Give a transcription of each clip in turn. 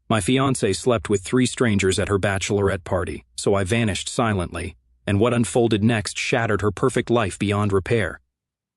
My fiancée slept with 3 strangers at her bachelorette party, so I vanished silently, and what unfolded next shattered her perfect life beyond repair.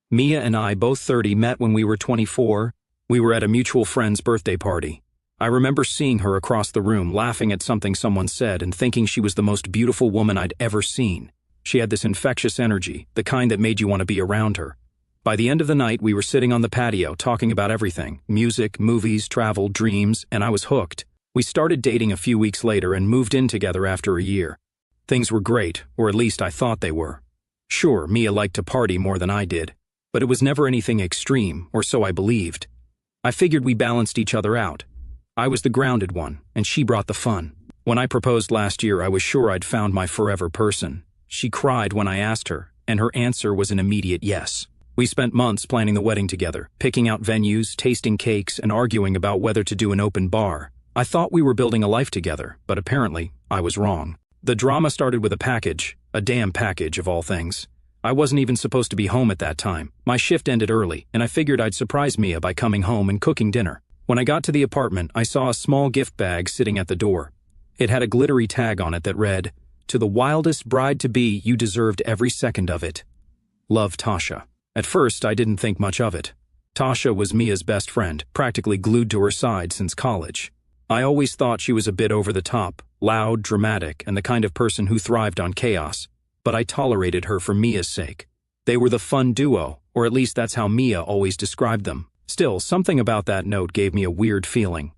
Mia and I, both 30, met when we were 24. We were at a mutual friend's birthday party. I remember seeing her across the room, laughing at something someone said and thinking she was the most beautiful woman I'd ever seen. She had this infectious energy, the kind that made you want to be around her. By the end of the night, we were sitting on the patio talking about everything: music, movies, travel, dreams, and I was hooked. We started dating a few weeks later and moved in together after a year. Things were great, or at least I thought they were. Sure, Mia liked to party more than I did, but it was never anything extreme, or so I believed. I figured we balanced each other out. I was the grounded one, and she brought the fun. When I proposed last year, I was sure I'd found my forever person. She cried when I asked her, and her answer was an immediate yes. We spent months planning the wedding together, picking out venues, tasting cakes, and arguing about whether to do an open bar. I thought we were building a life together, but apparently, I was wrong. The drama started with a package, a damn package of all things. I wasn't even supposed to be home at that time. My shift ended early, and I figured I'd surprise Mia by coming home and cooking dinner. When I got to the apartment, I saw a small gift bag sitting at the door. It had a glittery tag on it that read, "To the wildest bride-to-be, you deserved every second of it. Love, Tasha." At first, I didn't think much of it. Tasha was Mia's best friend, practically glued to her side since college. I always thought she was a bit over the top, loud, dramatic, and the kind of person who thrived on chaos, but I tolerated her for Mia's sake. They were the fun duo, or at least that's how Mia always described them. Still, something about that note gave me a weird feeling.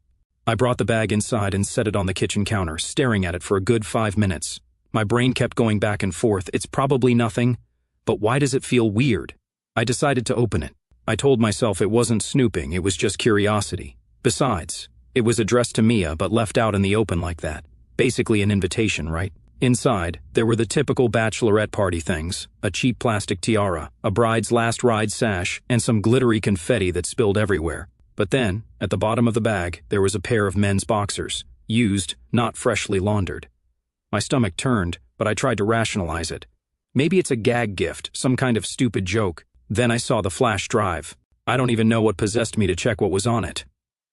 I brought the bag inside and set it on the kitchen counter, staring at it for a good 5 minutes. My brain kept going back and forth. It's probably nothing, but why does it feel weird? I decided to open it. I told myself it wasn't snooping, it was just curiosity. Besides, it was addressed to Mia but left out in the open like that. Basically an invitation, right? Inside, there were the typical bachelorette party things: a cheap plastic tiara, a bride's last ride sash, and some glittery confetti that spilled everywhere. But then, at the bottom of the bag, there was a pair of men's boxers, used, not freshly laundered. My stomach turned, but I tried to rationalize it. Maybe it's a gag gift, some kind of stupid joke. Then I saw the flash drive. I don't even know what possessed me to check what was on it.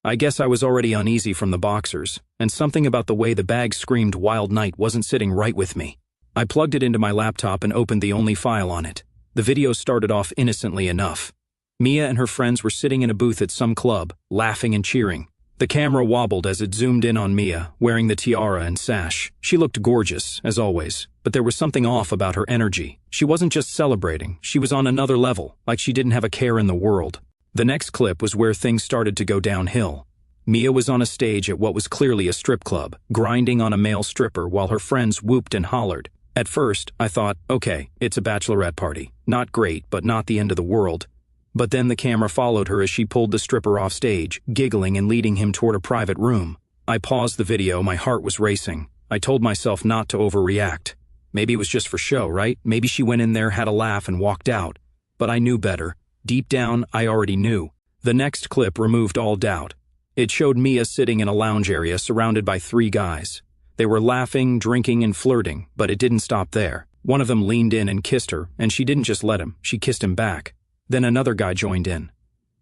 I guess I was already uneasy from the boxers, and something about the way the bag screamed Wild Night wasn't sitting right with me. I plugged it into my laptop and opened the only file on it. The video started off innocently enough. Mia and her friends were sitting in a booth at some club, laughing and cheering. The camera wobbled as it zoomed in on Mia, wearing the tiara and sash. She looked gorgeous, as always, but there was something off about her energy. She wasn't just celebrating, she was on another level, like she didn't have a care in the world. The next clip was where things started to go downhill. Mia was on a stage at what was clearly a strip club, grinding on a male stripper while her friends whooped and hollered. At first, I thought, okay, it's a bachelorette party. Not great, but not the end of the world. But then the camera followed her as she pulled the stripper off stage, giggling and leading him toward a private room. I paused the video, my heart was racing. I told myself not to overreact. Maybe it was just for show, right? Maybe she went in there, had a laugh, and walked out. But I knew better. Deep down, I already knew. The next clip removed all doubt. It showed Mia sitting in a lounge area surrounded by 3 guys. They were laughing, drinking, and flirting, but it didn't stop there. One of them leaned in and kissed her, and she didn't just let him, she kissed him back. Then another guy joined in.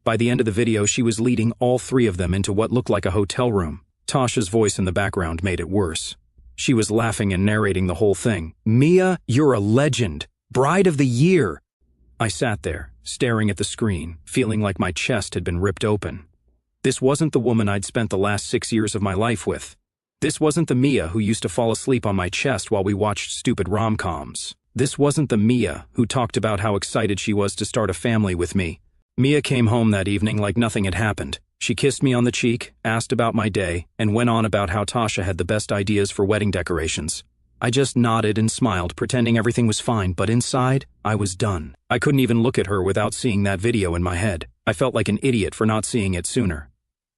By the end of the video, she was leading all 3 of them into what looked like a hotel room. Tasha's voice in the background made it worse. She was laughing and narrating the whole thing. "Mia, you're a legend. Bride of the year." I sat there, staring at the screen, feeling like my chest had been ripped open. This wasn't the woman I'd spent the last 6 years of my life with. This wasn't the Mia who used to fall asleep on my chest while we watched stupid rom-coms. This wasn't the Mia who talked about how excited she was to start a family with me. Mia came home that evening like nothing had happened. She kissed me on the cheek, asked about my day, and went on about how Tasha had the best ideas for wedding decorations. I just nodded and smiled, pretending everything was fine, but inside, I was done. I couldn't even look at her without seeing that video in my head. I felt like an idiot for not seeing it sooner.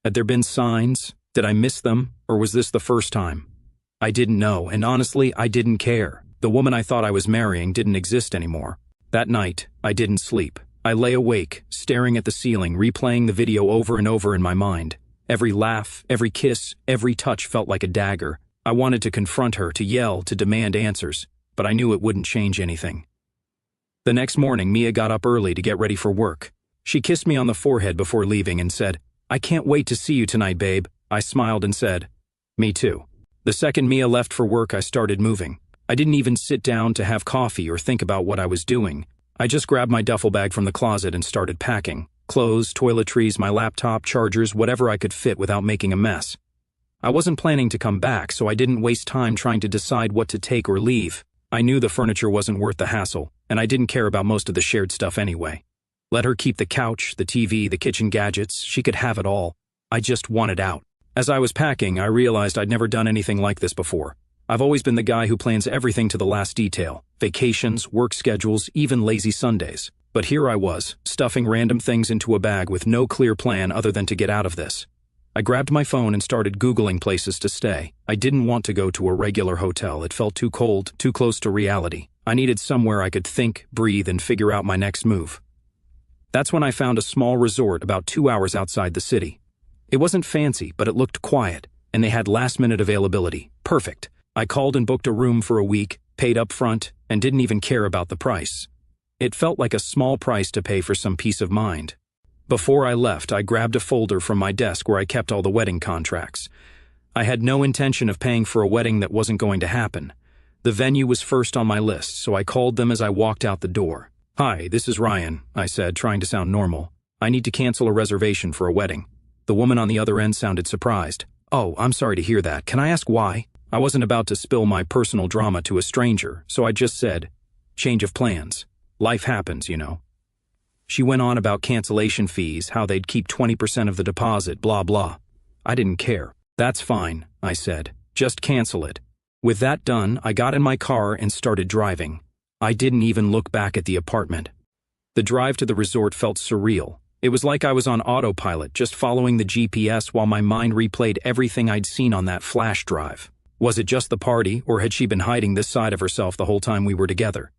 Had there been signs? Did I miss them? Or was this the first time? I didn't know, and honestly, I didn't care. The woman I thought I was marrying didn't exist anymore. That night, I didn't sleep. I lay awake, staring at the ceiling, replaying the video over and over in my mind. Every laugh, every kiss, every touch felt like a dagger. I wanted to confront her, to yell, to demand answers, but I knew it wouldn't change anything. The next morning, Mia got up early to get ready for work. She kissed me on the forehead before leaving and said, "I can't wait to see you tonight, babe." I smiled and said, Me too. The second Mia left for work, I started moving. I didn't even sit down to have coffee or think about what I was doing. I just grabbed my duffel bag from the closet and started packing. Clothes, toiletries, my laptop, chargers, whatever I could fit without making a mess. I wasn't planning to come back, so I didn't waste time trying to decide what to take or leave. I knew the furniture wasn't worth the hassle, and I didn't care about most of the shared stuff anyway. Let her keep the couch, the TV, the kitchen gadgets. She could have it all. I just wanted out. As I was packing, I realized I'd never done anything like this before. I've always been the guy who plans everything to the last detail. Vacations, work schedules, even lazy Sundays. But here I was, stuffing random things into a bag with no clear plan other than to get out of this. I grabbed my phone and started Googling places to stay. I didn't want to go to a regular hotel. It felt too cold, too close to reality. I needed somewhere I could think, breathe, and figure out my next move. That's when I found a small resort about 2 hours outside the city. It wasn't fancy, but it looked quiet, and they had last-minute availability. Perfect. I called and booked a room for a week, paid up front, and didn't even care about the price. It felt like a small price to pay for some peace of mind. Before I left, I grabbed a folder from my desk where I kept all the wedding contracts. I had no intention of paying for a wedding that wasn't going to happen. The venue was first on my list, so I called them as I walked out the door. "Hi, this is Ryan," I said, trying to sound normal. "I need to cancel a reservation for a wedding." The woman on the other end sounded surprised. "Oh, I'm sorry to hear that. Can I ask why?" I wasn't about to spill my personal drama to a stranger, so I just said, "Change of plans. Life happens, you know." She went on about cancellation fees, how they'd keep 20% of the deposit, blah blah. I didn't care. "That's fine," I said. "Just cancel it." With that done, I got in my car and started driving. I didn't even look back at the apartment. The drive to the resort felt surreal. It was like I was on autopilot, just following the GPS while my mind replayed everything I'd seen on that flash drive. Was it just the party, or had she been hiding this side of herself the whole time we were together?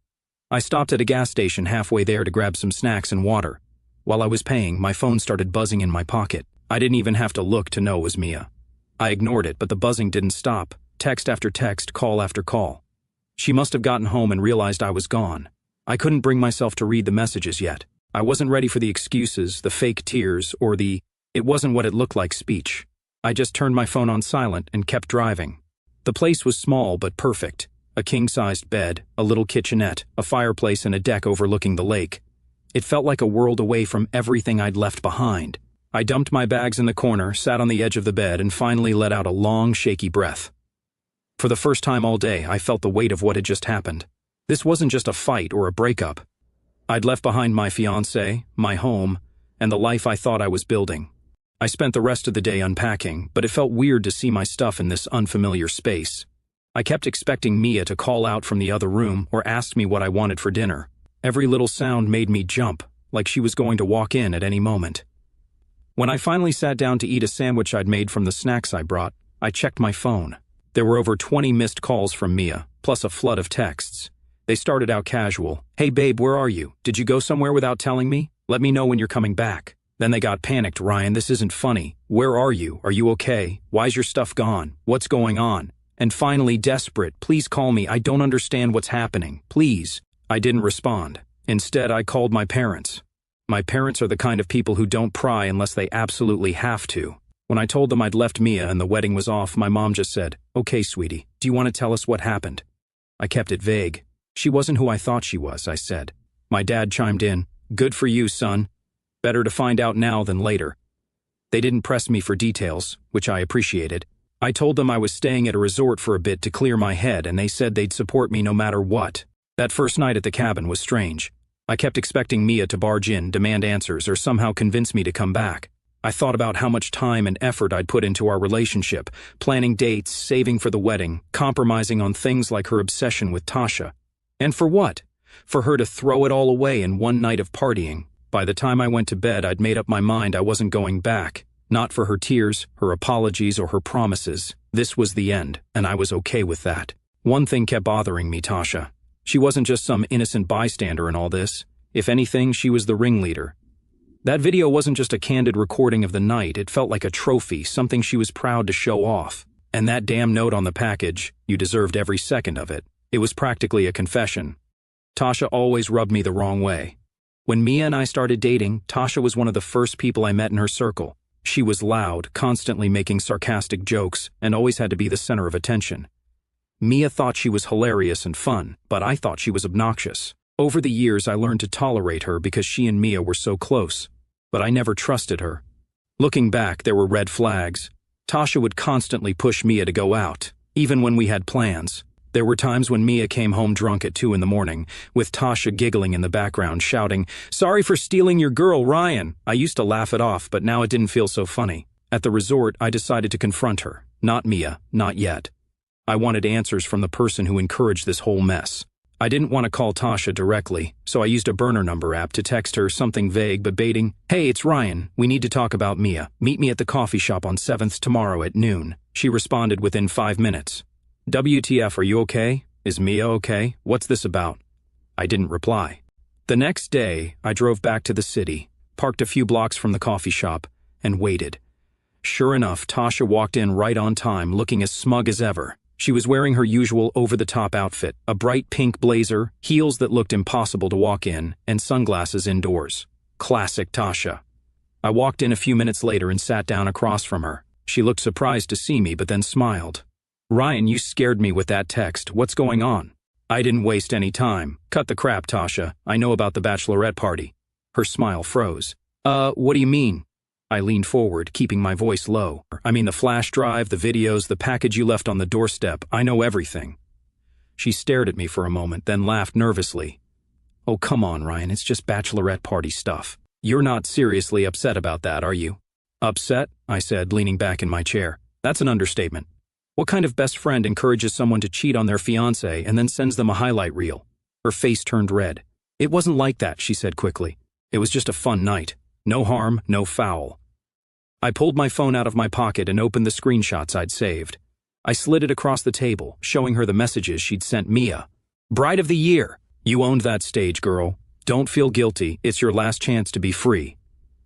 I stopped at a gas station halfway there to grab some snacks and water. While I was paying, my phone started buzzing in my pocket. I didn't even have to look to know it was Mia. I ignored it, but the buzzing didn't stop. Text after text, call after call. She must have gotten home and realized I was gone. I couldn't bring myself to read the messages yet. I wasn't ready for the excuses, the fake tears, or the "it wasn't what it looked like" speech. I just turned my phone on silent and kept driving. The place was small but perfect. A king-sized bed, a little kitchenette, a fireplace, and a deck overlooking the lake. It felt like a world away from everything I'd left behind. I dumped my bags in the corner, sat on the edge of the bed, and finally let out a long, shaky breath. For the first time all day, I felt the weight of what had just happened. This wasn't just a fight or a breakup. I'd left behind my fiancée, my home, and the life I thought I was building. I spent the rest of the day unpacking, but it felt weird to see my stuff in this unfamiliar space. I kept expecting Mia to call out from the other room or ask me what I wanted for dinner. Every little sound made me jump, like she was going to walk in at any moment. When I finally sat down to eat a sandwich I'd made from the snacks I brought, I checked my phone. There were over 20 missed calls from Mia, plus a flood of texts. They started out casual. "Hey babe, where are you? Did you go somewhere without telling me? Let me know when you're coming back." Then they got panicked. "Ryan, this isn't funny. Where are you? Are you okay? Why's your stuff gone? What's going on?" And finally, desperate, "Please call me. I don't understand what's happening. Please." I didn't respond. Instead, I called my parents. My parents are the kind of people who don't pry unless they absolutely have to. When I told them I'd left Mia and the wedding was off, my mom just said, "Okay, sweetie, do you want to tell us what happened?" I kept it vague. "She wasn't who I thought she was," I said. My dad chimed in, "Good for you, son. Better to find out now than later." They didn't press me for details, which I appreciated. I told them I was staying at a resort for a bit to clear my head, and they said they'd support me no matter what. That first night at the cabin was strange. I kept expecting Mia to barge in, demand answers, or somehow convince me to come back. I thought about how much time and effort I'd put into our relationship, planning dates, saving for the wedding, compromising on things like her obsession with Tasha. And for what? For her to throw it all away in one night of partying. By the time I went to bed, I'd made up my mind I wasn't going back. Not for her tears, her apologies, or her promises. This was the end, and I was okay with that. One thing kept bothering me, Tasha. She wasn't just some innocent bystander in all this. If anything, she was the ringleader. That video wasn't just a candid recording of the night. It felt like a trophy, something she was proud to show off. And that damn note on the package, "You deserved every second of it." It was practically a confession. Tasha always rubbed me the wrong way. When Mia and I started dating, Tasha was one of the first people I met in her circle. She was loud, constantly making sarcastic jokes, and always had to be the center of attention. Mia thought she was hilarious and fun, but I thought she was obnoxious. Over the years, I learned to tolerate her because she and Mia were so close, but I never trusted her. Looking back, there were red flags. Tasha would constantly push Mia to go out, even when we had plans. There were times when Mia came home drunk at 2 in the morning, with Tasha giggling in the background, shouting, "Sorry for stealing your girl, Ryan." I used to laugh it off, but now it didn't feel so funny. At the resort, I decided to confront her. Not Mia, not yet. I wanted answers from the person who encouraged this whole mess. I didn't want to call Tasha directly, so I used a burner number app to text her something vague but baiting. "Hey, it's Ryan. We need to talk about Mia. Meet me at the coffee shop on 7th tomorrow at noon." She responded within 5 minutes. "WTF, are you okay? Is Mia okay? What's this about?" I didn't reply. The next day, I drove back to the city, parked a few blocks from the coffee shop, and waited. Sure enough, Tasha walked in right on time, looking as smug as ever. She was wearing her usual over-the-top outfit, a bright pink blazer, heels that looked impossible to walk in, and sunglasses indoors. Classic Tasha. I walked in a few minutes later and sat down across from her. She looked surprised to see me, but then smiled. "Ryan, you scared me with that text. What's going on?" I didn't waste any time. "Cut the crap, Tasha. I know about the bachelorette party." Her smile froze. What do you mean?" I leaned forward, keeping my voice low. "I mean the flash drive, the videos, the package you left on the doorstep. I know everything." She stared at me for a moment, then laughed nervously. "Oh, come on, Ryan. It's just bachelorette party stuff. You're not seriously upset about that, are you?" "Upset?" I said, leaning back in my chair. "That's an understatement. What kind of best friend encourages someone to cheat on their fiancé and then sends them a highlight reel?" Her face turned red. "It wasn't like that," she said quickly. "It was just a fun night. No harm, no foul." I pulled my phone out of my pocket and opened the screenshots I'd saved. I slid it across the table, showing her the messages she'd sent Mia. "Bride of the year. You owned that stage, girl. Don't feel guilty. It's your last chance to be free."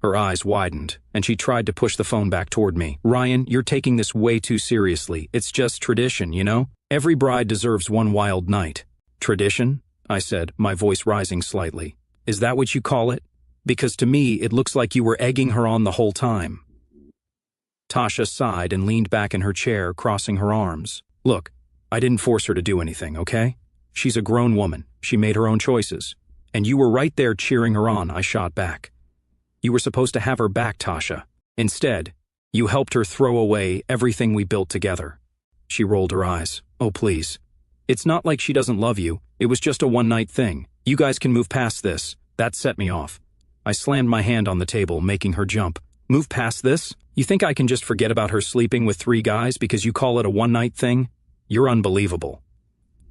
Her eyes widened, and she tried to push the phone back toward me. "Ryan, you're taking this way too seriously. It's just tradition, you know? Every bride deserves one wild night." "Tradition?" I said, my voice rising slightly. "Is that what you call it? Because to me, it looks like you were egging her on the whole time." Tasha sighed and leaned back in her chair, crossing her arms. "Look, I didn't force her to do anything, okay? She's a grown woman. She made her own choices. And you were right there cheering her on," I shot back. "You were supposed to have her back, Tasha. Instead, you helped her throw away everything we built together." She rolled her eyes. "Oh, please. It's not like she doesn't love you. It was just a one-night thing. You guys can move past this." That set me off. I slammed my hand on the table, making her jump. "Move past this? You think I can just forget about her sleeping with 3 guys because you call it a one-night thing? You're unbelievable."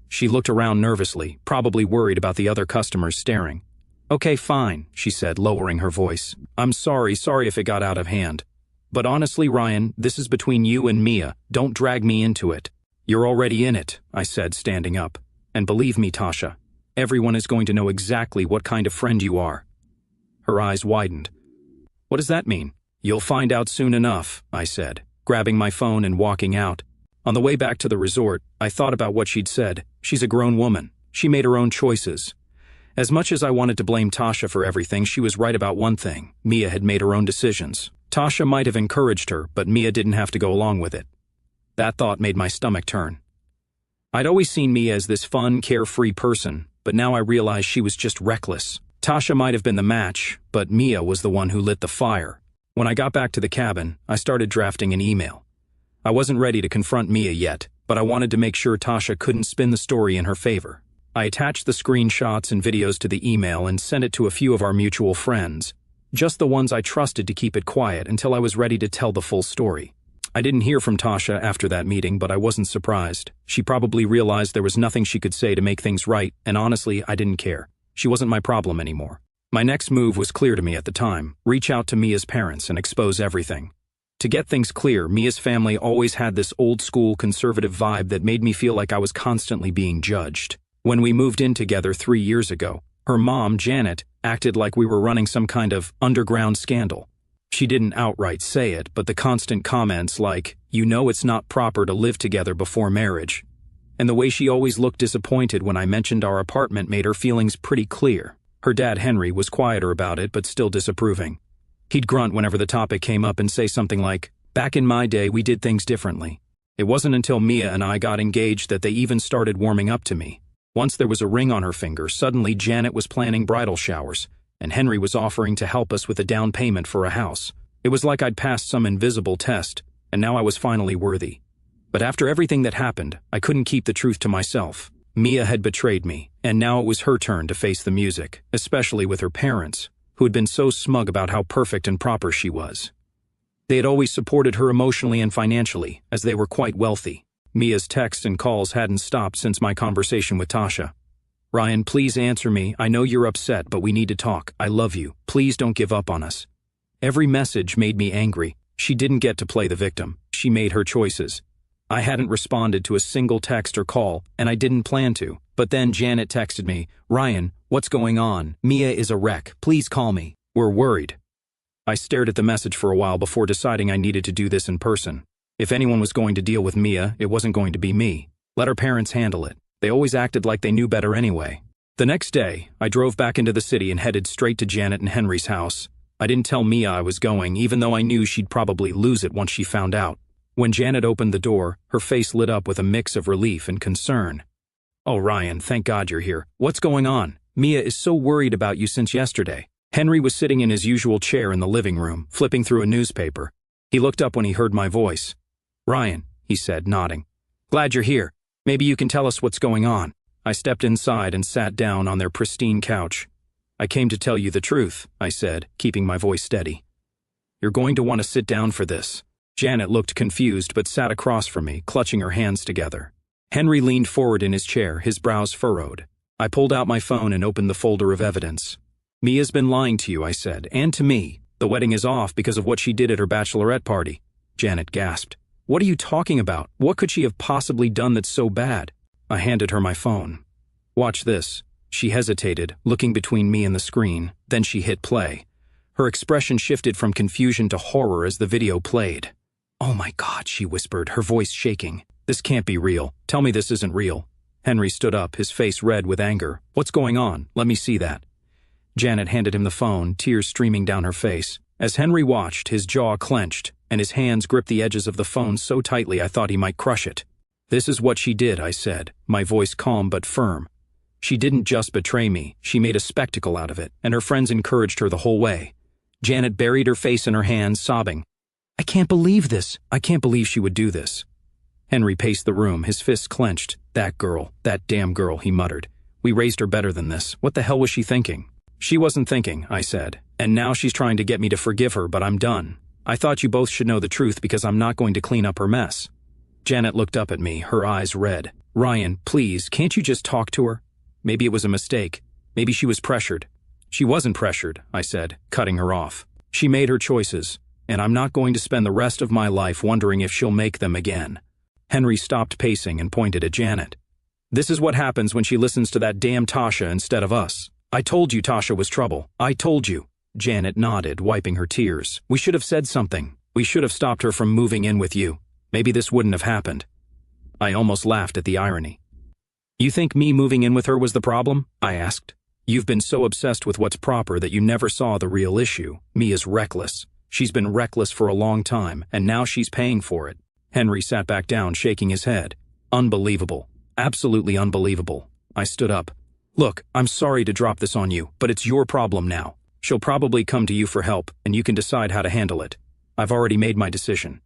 She looked around nervously, probably worried about the other customers staring. "Okay, fine," she said, lowering her voice. "I'm sorry if it got out of hand. But honestly, Ryan, this is between you and Mia. Don't drag me into it." "You're already in it," I said, standing up. "And believe me, Tasha, everyone is going to know exactly what kind of friend you are." Her eyes widened. "What does that mean?" "You'll find out soon enough," I said, grabbing my phone and walking out. On the way back to the resort, I thought about what she'd said. She's a grown woman. She made her own choices. As much as I wanted to blame Tasha for everything, she was right about one thing. Mia had made her own decisions. Tasha might have encouraged her, but Mia didn't have to go along with it. That thought made my stomach turn. I'd always seen Mia as this fun, carefree person, but now I realized she was just reckless. Tasha might have been the match, but Mia was the one who lit the fire. When I got back to the cabin, I started drafting an email. I wasn't ready to confront Mia yet, but I wanted to make sure Tasha couldn't spin the story in her favor. I attached the screenshots and videos to the email and sent it to a few of our mutual friends, just the ones I trusted to keep it quiet until I was ready to tell the full story. I didn't hear from Tasha after that meeting, but I wasn't surprised. She probably realized there was nothing she could say to make things right, and honestly, I didn't care. She wasn't my problem anymore. My next move was clear to me at the time: reach out to Mia's parents and expose everything. To get things clear, Mia's family always had this old-school conservative vibe that made me feel like I was constantly being judged. When we moved in together 3 years ago, her mom, Janet, acted like we were running some kind of underground scandal. She didn't outright say it, but the constant comments like, "You know it's not proper to live together before marriage," and the way she always looked disappointed when I mentioned our apartment made her feelings pretty clear. Her dad, Henry, was quieter about it but still disapproving. He'd grunt whenever the topic came up and say something like, "Back in my day, we did things differently." It wasn't until Mia and I got engaged that they even started warming up to me. Once there was a ring on her finger, suddenly Janet was planning bridal showers, and Henry was offering to help us with a down payment for a house. It was like I'd passed some invisible test, and now I was finally worthy. But after everything that happened, I couldn't keep the truth to myself. Mia had betrayed me, and now it was her turn to face the music, especially with her parents, who had been so smug about how perfect and proper she was. They had always supported her emotionally and financially, as they were quite wealthy. Mia's texts and calls hadn't stopped since my conversation with Tasha. "Ryan, please answer me. I know you're upset, but we need to talk. I love you. Please don't give up on us." Every message made me angry. She didn't get to play the victim. She made her choices. I hadn't responded to a single text or call, and I didn't plan to. But then Janet texted me, "Ryan, what's going on? Mia is a wreck. Please call me. We're worried." I stared at the message for a while before deciding I needed to do this in person. If anyone was going to deal with Mia, it wasn't going to be me. Let her parents handle it. They always acted like they knew better anyway. The next day, I drove back into the city and headed straight to Janet and Henry's house. I didn't tell Mia I was going, even though I knew she'd probably lose it once she found out. When Janet opened the door, her face lit up with a mix of relief and concern. "Oh, Ryan, thank God you're here. What's going on? Mia is so worried about you since yesterday." Henry was sitting in his usual chair in the living room, flipping through a newspaper. He looked up when he heard my voice. "Ryan," he said, nodding. "Glad you're here. Maybe you can tell us what's going on." I stepped inside and sat down on their pristine couch. "I came to tell you the truth," I said, keeping my voice steady. "You're going to want to sit down for this." Janet looked confused but sat across from me, clutching her hands together. Henry leaned forward in his chair, his brows furrowed. I pulled out my phone and opened the folder of evidence. "Mia's been lying to you," I said, "and to me. The wedding is off because of what she did at her bachelorette party." Janet gasped. "What are you talking about? What could she have possibly done that's so bad?" I handed her my phone. "Watch this." She hesitated, looking between me and the screen. Then she hit play. Her expression shifted from confusion to horror as the video played. "Oh my God," she whispered, her voice shaking. "This can't be real. Tell me this isn't real." Henry stood up, his face red with anger. "What's going on? Let me see that." Janet handed him the phone, tears streaming down her face. As Henry watched, his jaw clenched, and his hands gripped the edges of the phone so tightly I thought he might crush it. "This is what she did," I said, my voice calm but firm. "She didn't just betray me, she made a spectacle out of it, and her friends encouraged her the whole way." Janet buried her face in her hands, sobbing. "I can't believe this. I can't believe she would do this." Henry paced the room, his fists clenched. "That girl, that damn girl," he muttered. "We raised her better than this. What the hell was she thinking?" "She wasn't thinking," I said, "and now she's trying to get me to forgive her, but I'm done. I thought you both should know the truth because I'm not going to clean up her mess." Janet looked up at me, her eyes red. "Ryan, please, can't you just talk to her? Maybe it was a mistake. Maybe she was pressured." "She wasn't pressured," I said, cutting her off. "She made her choices, and I'm not going to spend the rest of my life wondering if she'll make them again." Henry stopped pacing and pointed at Janet. "This is what happens when she listens to that damn Tasha instead of us. I told you Tasha was trouble. I told you." Janet nodded, wiping her tears. "We should have said something. We should have stopped her from moving in with you. Maybe this wouldn't have happened." I almost laughed at the irony. "You think me moving in with her was the problem?" I asked. "You've been so obsessed with what's proper that you never saw the real issue. Mia's reckless. She's been reckless for a long time, and now she's paying for it." Henry sat back down, shaking his head. "Unbelievable. Absolutely unbelievable." I stood up. "Look, I'm sorry to drop this on you, but it's your problem now. She'll probably come to you for help, and you can decide how to handle it. I've already made my decision."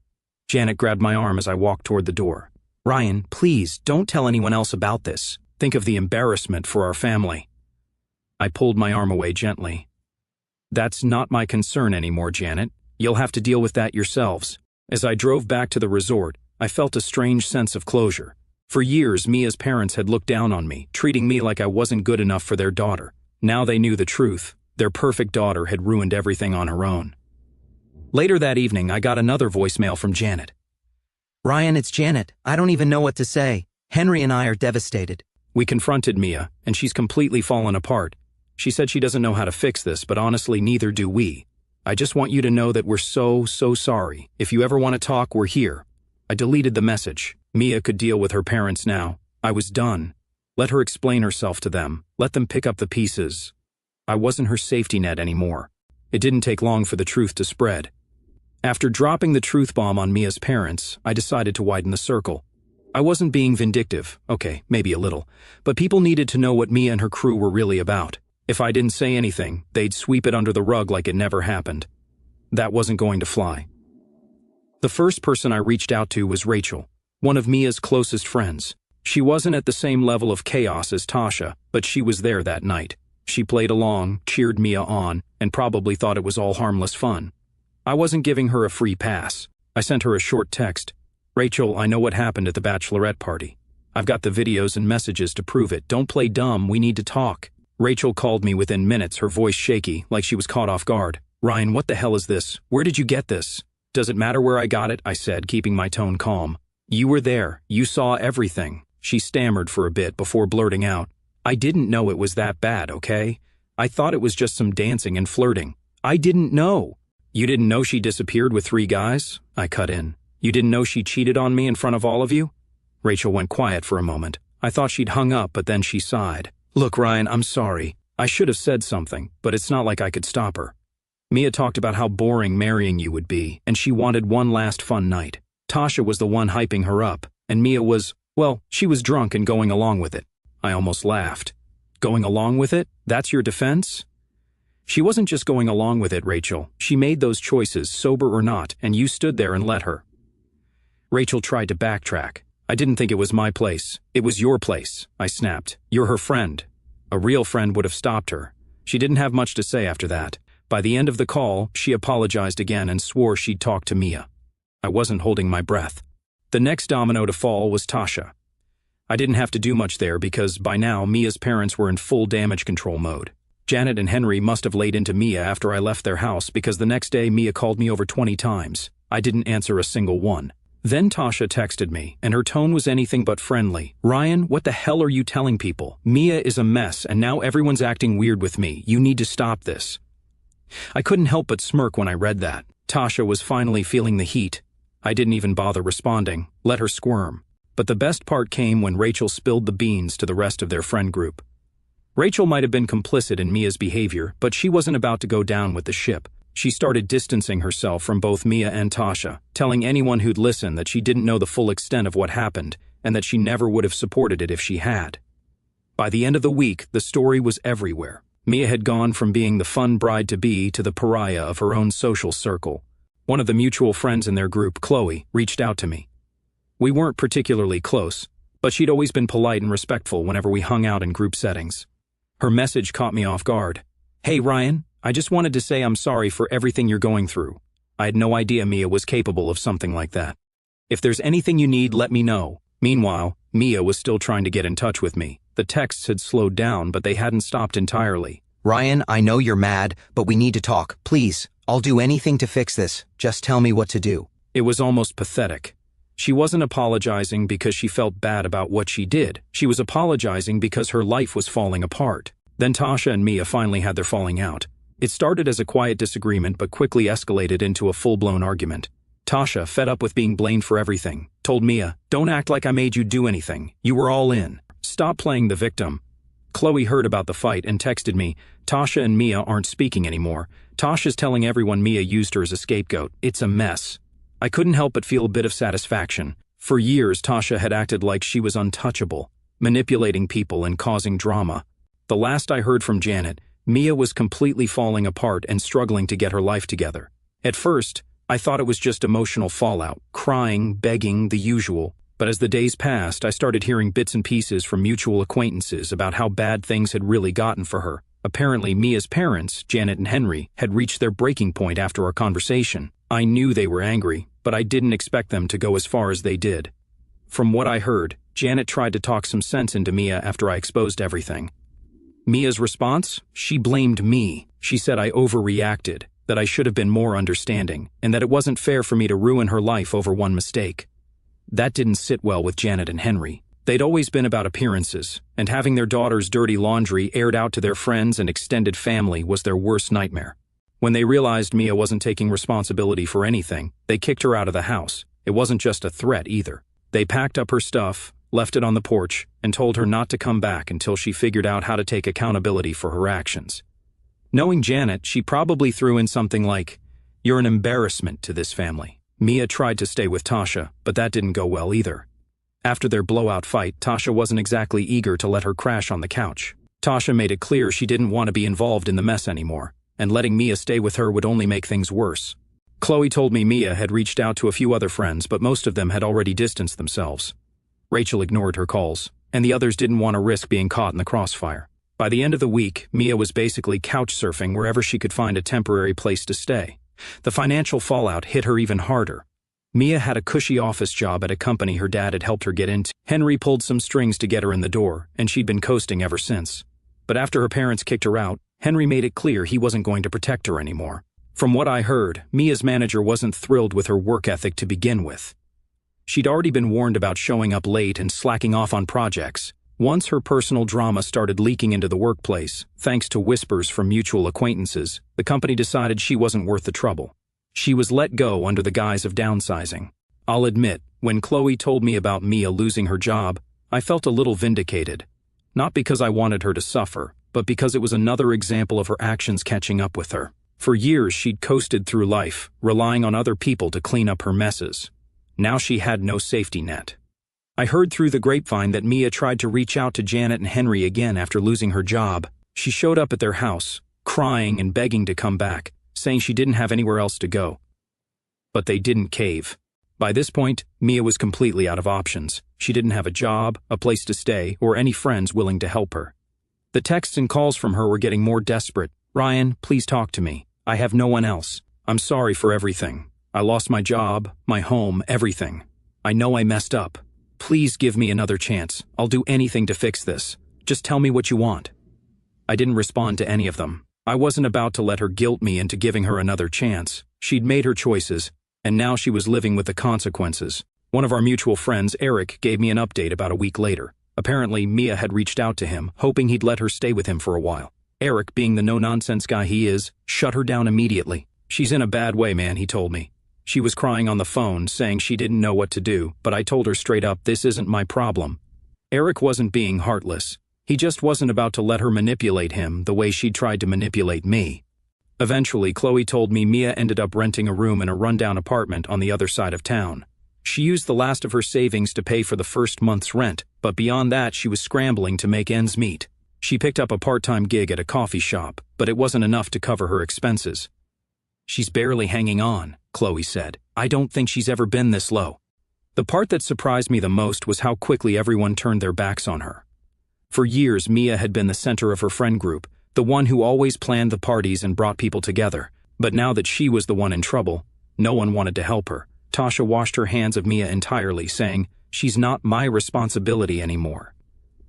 Janet grabbed my arm as I walked toward the door. "Ryan, please, don't tell anyone else about this. Think of the embarrassment for our family." I pulled my arm away gently. "That's not my concern anymore, Janet. You'll have to deal with that yourselves." As I drove back to the resort, I felt a strange sense of closure. For years, Mia's parents had looked down on me, treating me like I wasn't good enough for their daughter. Now they knew the truth. Their perfect daughter had ruined everything on her own. Later that evening, I got another voicemail from Janet. "Ryan, it's Janet. I don't even know what to say. Henry and I are devastated." We confronted Mia, and she's completely fallen apart. She said she doesn't know how to fix this, but honestly, neither do we. "I just want you to know that we're so sorry. If you ever want to talk, we're here." I deleted the message. Mia could deal with her parents now. I was done. Let her explain herself to them. Let them pick up the pieces. I wasn't her safety net anymore. It didn't take long for the truth to spread. After dropping the truth bomb on Mia's parents, I decided to widen the circle. I wasn't being vindictive, okay, maybe a little, but people needed to know what Mia and her crew were really about. If I didn't say anything, they'd sweep it under the rug like it never happened. That wasn't going to fly. The first person I reached out to was Rachel, one of Mia's closest friends. She wasn't at the same level of chaos as Tasha, but she was there that night. She played along, cheered Mia on, and probably thought it was all harmless fun. I wasn't giving her a free pass. I sent her a short text. "Rachel, I know what happened at the Bachelorette party. I've got the videos and messages to prove it. Don't play dumb, we need to talk." Rachel called me within minutes, her voice shaky, like she was caught off guard. "Ryan, what the hell is this? Where did you get this?" "Does it matter where I got it?" I said, keeping my tone calm. "You were there. You saw everything." She stammered for a bit before blurting out, "I didn't know it was that bad, okay? I thought it was just some dancing and flirting. I didn't know." "You didn't know she disappeared with 3 guys?" I cut in. "You didn't know she cheated on me in front of all of you?" Rachel went quiet for a moment. I thought she'd hung up, but then she sighed. "Look, Ryan, I'm sorry. I should have said something, but it's not like I could stop her. Mia talked about how boring marrying you would be, and she wanted one last fun night. Tasha was the one hyping her up, and Mia was, well, she was drunk and going along with it." I almost laughed. "Going along with it? That's your defense?" "She wasn't just going along with it, Rachel. She made those choices, sober or not, and you stood there and let her." Rachel tried to backtrack. "I didn't think it was my place. It was your place," I snapped. "You're her friend." A real friend would have stopped her. She didn't have much to say after that. By the end of the call, she apologized again and swore she'd talk to Mia. I wasn't holding my breath. The next domino to fall was Tasha. I didn't have to do much there because by now Mia's parents were in full damage control mode. Janet and Henry must have laid into Mia after I left their house because the next day Mia called me over 20 times. I didn't answer a single one. Then Tasha texted me, and her tone was anything but friendly. "Ryan, what the hell are you telling people? Mia is a mess, and now everyone's acting weird with me. You need to stop this." I couldn't help but smirk when I read that. Tasha was finally feeling the heat. I didn't even bother responding, let her squirm. But the best part came when Rachel spilled the beans to the rest of their friend group. Rachel might have been complicit in Mia's behavior, but she wasn't about to go down with the ship. She started distancing herself from both Mia and Tasha, telling anyone who'd listen that she didn't know the full extent of what happened and that she never would have supported it if she had. By the end of the week, the story was everywhere. Mia had gone from being the fun bride-to-be to the pariah of her own social circle. One of the mutual friends in their group, Chloe, reached out to me. We weren't particularly close, but she'd always been polite and respectful whenever we hung out in group settings. Her message caught me off guard. "Hey, Ryan, I just wanted to say I'm sorry for everything you're going through. I had no idea Mia was capable of something like that. If there's anything you need, let me know." Meanwhile, Mia was still trying to get in touch with me. The texts had slowed down, but they hadn't stopped entirely. "Ryan, I know you're mad, but we need to talk. Please, I'll do anything to fix this. Just tell me what to do." It was almost pathetic. She wasn't apologizing because she felt bad about what she did. She was apologizing because her life was falling apart. Then Tasha and Mia finally had their falling out. It started as a quiet disagreement but quickly escalated into a full-blown argument. Tasha, fed up with being blamed for everything, told Mia, "Don't act like I made you do anything. You were all in. Stop playing the victim." Chloe heard about the fight and texted me, "Tasha and Mia aren't speaking anymore. Tasha's telling everyone Mia used her as a scapegoat. It's a mess." I couldn't help but feel a bit of satisfaction. For years, Tasha had acted like she was untouchable, manipulating people and causing drama. The last I heard from Janet, Mia was completely falling apart and struggling to get her life together. At first, I thought it was just emotional fallout, crying, begging, the usual. But as the days passed, I started hearing bits and pieces from mutual acquaintances about how bad things had really gotten for her. Apparently, Mia's parents, Janet and Henry, had reached their breaking point after our conversation. I knew they were angry, but I didn't expect them to go as far as they did. From what I heard, Janet tried to talk some sense into Mia after I exposed everything. Mia's response? She blamed me. She said I overreacted, that I should have been more understanding, and that it wasn't fair for me to ruin her life over one mistake. That didn't sit well with Janet and Henry. They'd always been about appearances, and having their daughter's dirty laundry aired out to their friends and extended family was their worst nightmare. When they realized Mia wasn't taking responsibility for anything, they kicked her out of the house. It wasn't just a threat either. They packed up her stuff, left it on the porch, and told her not to come back until she figured out how to take accountability for her actions. Knowing Janet, she probably threw in something like, "You're an embarrassment to this family." Mia tried to stay with Tasha, but that didn't go well either. After their blowout fight, Tasha wasn't exactly eager to let her crash on the couch. Tasha made it clear she didn't want to be involved in the mess anymore, and letting Mia stay with her would only make things worse. Chloe told me Mia had reached out to a few other friends, but most of them had already distanced themselves. Rachel ignored her calls, and the others didn't want to risk being caught in the crossfire. By the end of the week, Mia was basically couch surfing wherever she could find a temporary place to stay. The financial fallout hit her even harder. Mia had a cushy office job at a company her dad had helped her get into. Henry pulled some strings to get her in the door, and she'd been coasting ever since. But after her parents kicked her out, Henry made it clear he wasn't going to protect her anymore. From what I heard, Mia's manager wasn't thrilled with her work ethic to begin with. She'd already been warned about showing up late and slacking off on projects. Once her personal drama started leaking into the workplace, thanks to whispers from mutual acquaintances, the company decided she wasn't worth the trouble. She was let go under the guise of downsizing. I'll admit, when Chloe told me about Mia losing her job, I felt a little vindicated. Not because I wanted her to suffer, but because it was another example of her actions catching up with her. For years, she'd coasted through life, relying on other people to clean up her messes. Now she had no safety net. I heard through the grapevine that Mia tried to reach out to Janet and Henry again after losing her job. She showed up at their house, crying and begging to come back, saying she didn't have anywhere else to go. But they didn't cave. By this point, Mia was completely out of options. She didn't have a job, a place to stay, or any friends willing to help her. The texts and calls from her were getting more desperate. "Ryan, please talk to me. I have no one else. I'm sorry for everything. I lost my job, my home, everything. I know I messed up. Please give me another chance. I'll do anything to fix this. Just tell me what you want." I didn't respond to any of them. I wasn't about to let her guilt me into giving her another chance. She'd made her choices, and now she was living with the consequences. One of our mutual friends, Eric, gave me an update about a week later. Apparently, Mia had reached out to him, hoping he'd let her stay with him for a while. Eric, being the no-nonsense guy he is, shut her down immediately. "She's in a bad way, man," he told me. She was crying on the phone, saying she didn't know what to do, but I told her straight up, "This isn't my problem." Eric wasn't being heartless. He just wasn't about to let her manipulate him the way she tried to manipulate me. Eventually, Chloe told me Mia ended up renting a room in a rundown apartment on the other side of town. She used the last of her savings to pay for the first month's rent, but beyond that she was scrambling to make ends meet. She picked up a part-time gig at a coffee shop, but it wasn't enough to cover her expenses. "She's barely hanging on," Chloe said. "I don't think she's ever been this low." The part that surprised me the most was how quickly everyone turned their backs on her. For years, Mia had been the center of her friend group, the one who always planned the parties and brought people together. But now that she was the one in trouble, no one wanted to help her. Tasha washed her hands of Mia entirely, saying, "She's not my responsibility anymore."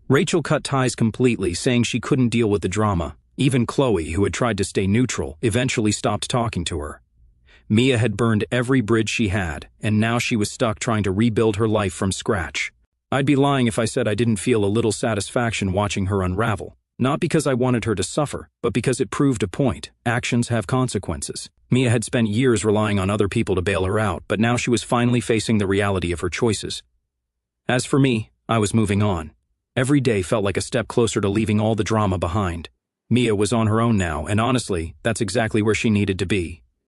Rachel cut ties completely, saying she couldn't deal with the drama. Even Chloe, who had tried to stay neutral, eventually stopped talking to her. Mia had burned every bridge she had, and now she was stuck trying to rebuild her life from scratch. I'd be lying if I said I didn't feel a little satisfaction watching her unravel. Not because I wanted her to suffer, but because it proved a point. Actions have consequences. Mia had spent years relying on other people to bail her out, but now she was finally facing the reality of her choices. As for me, I was moving on. Every day felt like a step closer to leaving all the drama behind. Mia was on her own now, and honestly, that's exactly where she needed to be.